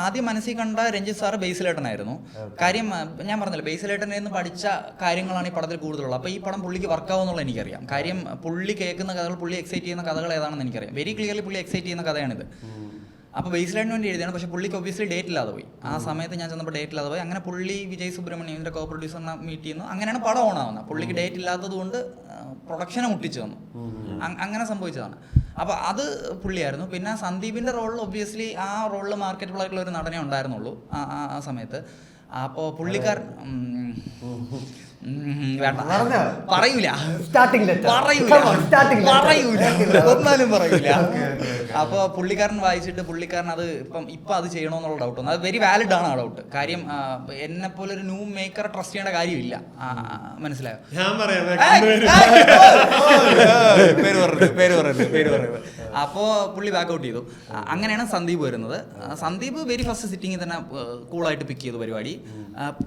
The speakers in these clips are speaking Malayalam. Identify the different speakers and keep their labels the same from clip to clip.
Speaker 1: ആദ്യം മനസ്സിൽ കണ്ട രഞ്ജിത്ത് സാറ് ബേസിലേട്ടനായിരുന്നു. കാര്യം ഞാൻ പറഞ്ഞല്ലോ, ബേസിലേട്ടനിൽ നിന്ന് പഠിച്ച കാര്യങ്ങളാണ് ഈ പടത്തിൽ കൂടുതലുള്ളത്. അപ്പോൾ ഈ പടം പുള്ളിക്ക് വർക്കാവുന്നുള്ള എനിക്കറിയാം. കാര്യം പുള്ളി കേൾക്കുന്ന കഥകൾ, പുള്ളി എക്സൈറ്റ് ചെയ്യുന്ന കഥകൾ ഏതാണെന്ന് എനിക്കറിയാം. വെരി ക്ലിയർലി പുള്ളി എക്സൈറ്റ് ചെയ്യുന്ന കഥയാണിത്. അപ്പോൾ ബേസിലേട്ടന് വേണ്ടി എഴുതിയാണ്. പക്ഷേ പുള്ളിക്ക് ഒബ്വിയസ്ലി ഡേറ്റ് ഇല്ലാതെ പോയി. ആ സമയത്ത് ഞാൻ ചെന്നപ്പോൾ ഡേറ്റ് ഇല്ലാതെ പോയി. അങ്ങനെ പുള്ളി വിജയ് സുബ്രഹ്മണ്യം ഇതിൻ്റെ കോ പ്രൊഡ്യൂസറിനെ മീറ്റ് ചെയ്യുന്നു. അങ്ങനെയാണ് പടം ഓണാവുന്നത്. പുള്ളിക്ക് ഡേറ്റ് ഇല്ലാത്തത് കൊണ്ട് പ്രൊഡക്ഷനെ മുട്ടിച്ചു തന്നു. അങ്ങനെ സംഭവിച്ചതാണ്. അപ്പോൾ അത് പുള്ളിയായിരുന്നു. പിന്നെ സന്ദീപിൻ്റെ റോളിൽ ഒബ്വിയസ്ലി ആ റോളിൽ മാർക്കറ്റബിൾ ആയിട്ടുള്ള ഒരു നടനെ ഉണ്ടായിരുന്നുള്ളൂ ആ സമയത്ത്. അപ്പോൾ പുള്ളിക്കാരൻ വേണ്ട പറയൂല, ഒന്നാലും പറയൂല. അപ്പോൾ പുള്ളിക്കാരൻ വായിച്ചിട്ട് പുള്ളിക്കാരൻ അത് ഇപ്പം അത് ചെയ്യണമെന്നുള്ള ഡൗട്ട് വന്നു. അത് വെരി വാലിഡ് ആണ് ആ ഡൗട്ട്. കാര്യം എന്നെ പോലെ ഒരു ന്യൂ മേക്കറെ ട്രസ്റ്റ് ചെയ്യേണ്ട കാര്യമില്ല. മനസ്സിലായോ? പേര് അപ്പോൾ പുള്ളി ബാക്ക് ഔട്ട് ചെയ്തു. അങ്ങനെയാണ് സന്ദീപ് വരുന്നത്. സന്ദീപ് വെരി ഫസ്റ്റ് സിറ്റിങ്ങിൽ തന്നെ കൂളായിട്ട് പിക്ക് ചെയ്തു പരിപാടി.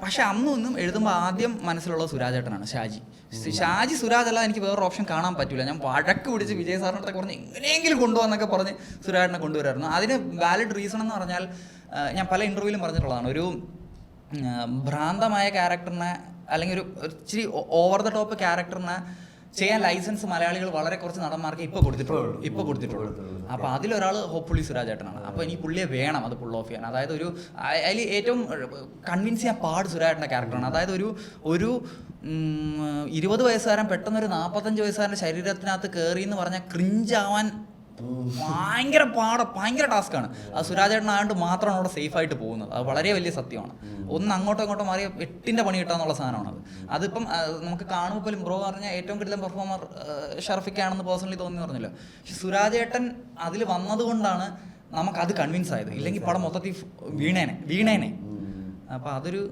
Speaker 1: പക്ഷെ അന്നും എഴുതുമ്പോൾ ആദ്യം മനസ്സിലുള്ള സുരാജേട്ടനാണ്, ഷാജി സുരാജ് അല്ല, എനിക്ക് വേറൊരു ഓപ്ഷൻ കാണാൻ പറ്റില്ല. ഞാൻ വഴക്ക് പിടിച്ച് വിജയ് സാറിനടുത്തൊക്കെ പറഞ്ഞ് എങ്ങനെയെങ്കിലും കൊണ്ടുപോകാന്നൊക്കെ പറഞ്ഞ് സുരാജേട്ടനെ കൊണ്ടുവരായിരുന്നു. അതിന് വാലിഡ് റീസൺ എന്ന് പറഞ്ഞാൽ ഞാൻ പല ഇൻ്റർവ്യൂവിലും പറഞ്ഞിട്ടുള്ളതാണ്. ഒരു ഭ്രാന്തമായ ക്യാരക്ടറിനെ അല്ലെങ്കിൽ ഒരു ഇച്ചിരി ഓവർ ദ ടോപ്പ് ക്യാരക്ടറിനെ ചെയ്യാൻ ലൈസൻസ് മലയാളികൾ വളരെ കുറച്ച് നടന്മാർക്ക് ഇപ്പോൾ കൊടുത്തിട്ടുള്ളൂ. അപ്പോൾ അതിലൊരാൾ ഹോപ്പ്ഫുള്ളി സുരാജേട്ടനാണ്. അപ്പോൾ എനിക്ക് പുള്ളിയെ വേണം അത് പുൾ ഓഫ് ചെയ്യാൻ. അതായത് അതിൽ ഏറ്റവും കൺവിൻസ് ചെയ്യാൻ സുരാജേട്ടൻ്റെ ക്യാരക്ടറാണ്. അതായത് ഒരു 20 വയസ്സുകാരൻ പെട്ടെന്നൊരു 45 വയസ്സുകാരൻ്റെ ശരീരത്തിനകത്ത് കയറി എന്ന് പറഞ്ഞാൽ ക്രിഞ്ചാവാൻ ഭയങ്കര ടാസ്ക്കാണ്. അത് സുരാജേട്ടനായതുകൊണ്ട് മാത്രമാണ് അവിടെ സേഫായിട്ട് പോകുന്നത്. അത് വളരെ വലിയ സത്യമാണ്. ഒന്ന് അങ്ങോട്ടോ ഇങ്ങോട്ടോ മാറിയ 8ന്റെ പണി കിട്ടാന്നുള്ള സാധനമാണ്. അതിപ്പം നമുക്ക് കാണുമ്പോൾ പോലും ബ്രോ പറഞ്ഞ ഏറ്റവും കൂടുതൽ പെർഫോമർ ഷർഫിക്കാണെന്ന് പേഴ്സണലി തോന്നി പറഞ്ഞല്ലോ. പക്ഷെ സുരാജേട്ടൻ അതിൽ വന്നതുകൊണ്ടാണ് നമുക്കത് കൺവിൻസ് ആയത്. ഇല്ലെങ്കിൽ പടം മൊത്തത്തിൽ വീണേനെ. അപ്പോൾ അതൊരു